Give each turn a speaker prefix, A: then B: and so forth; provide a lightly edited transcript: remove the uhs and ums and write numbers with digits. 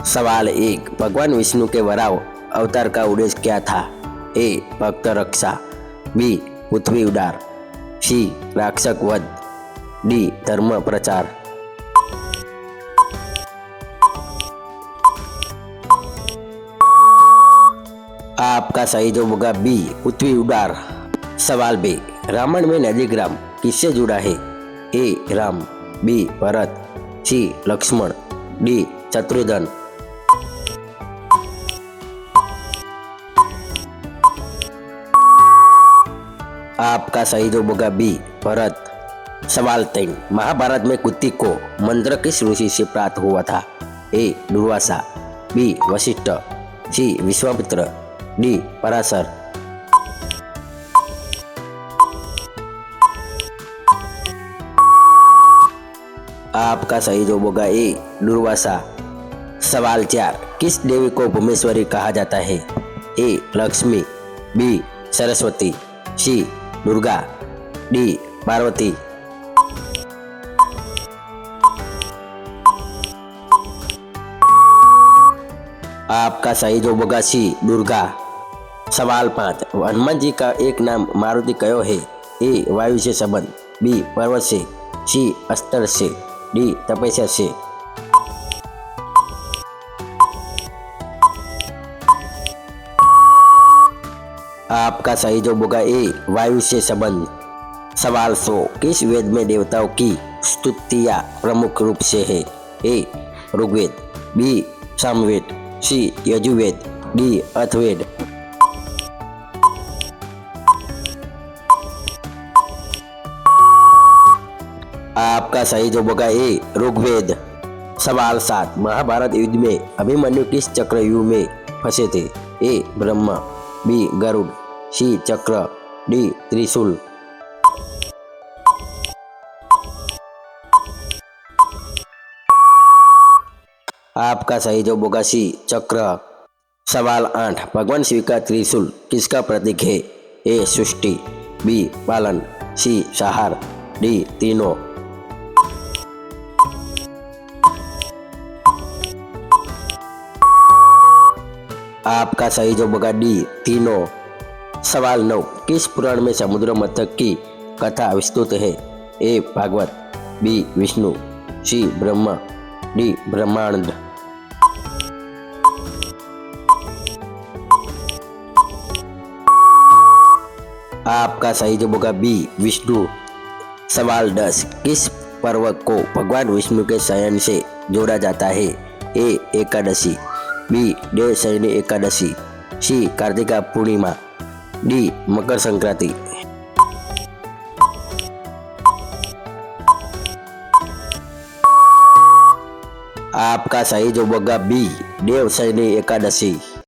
A: सवाल 1। भगवान विष्णु के वराव अवतार का उद्देश्य क्या था? ए भक्त रक्षा, बी पृथ्वी उद्धार, सी राक्षस वध, डी धर्म प्रचार। आपका सही जवाब होगा बी पृथ्वी उद्धार। सवाल 2। रामायण में नंदीग्राम किससे जुड़ा है? ए राम, बी भरत, सी लक्ष्मण, डी शत्रुघ्न। आपका सही जवाब होगा बी भरत। सवाल 3। महाभारत में कुंती को मंत्र किस ऋषि से प्राप्त हुआ था? ए दुर्वासा, बी वशिष्ठ, सी विश्वामित्र, डी पराशर। आपका सही जवाब होगा ए दुर्वासा। सवाल 4। किस देवी को भुवनेश्वरी कहा जाता है? ए लक्ष्मी, बी सरस्वती, सी दुर्गा, डी पार्वती। आपका सही जवाब होगा सी दुर्गा। सवाल 5। हनुमान जी का एक नाम मारुति कयो है? ए वायु से संबंध, बी पर्वत से, सी अस्त्र से, डी तपस्या से। आपका सही जवाब होगा ए वायु से संबंध। सवाल 100। किस वेद में देवताओं की स्तुतियां प्रमुख रूप से है? ए ऋग्वेद, बी सामवेद, सी यजुर्वेद, डी अथर्ववेद। आपका सही जवाब होगा ए ऋग्वेद। सवाल 7। महाभारत युद्ध में अभिमन्यु किस चक्रव्यूह में फंसे थे? ए ब्रह्मा, बी गरुड़, सी चक्र, डी त्रिशूल। आपका सही जवाब होगा सी चक्र। सवाल 8। भगवान शिव का त्रिशूल किसका प्रतीक है? ए सृष्टि, बी पालन, सी संहार, डी तीनों। आपका सही जवाब होगा डी तीनों। सवाल 9। किस पुराण में समुद्र मथक की कथा विस्तृत है? ए भागवत, बी विष्णु, सी ब्रह्मा, डी ब्रह्मांड। आपका सही जवाब होगा बी विष्णु। सवाल 10। किस पर्व को भगवान विष्णु के शयन से जोड़ा जाता है? ए एकादशी, बी देवशयनी एकादशी, सी कार्तिका पूर्णिमा, डी मकर संक्रांति। आपका सही जवाब होगा बी देवशयनी एकादशी।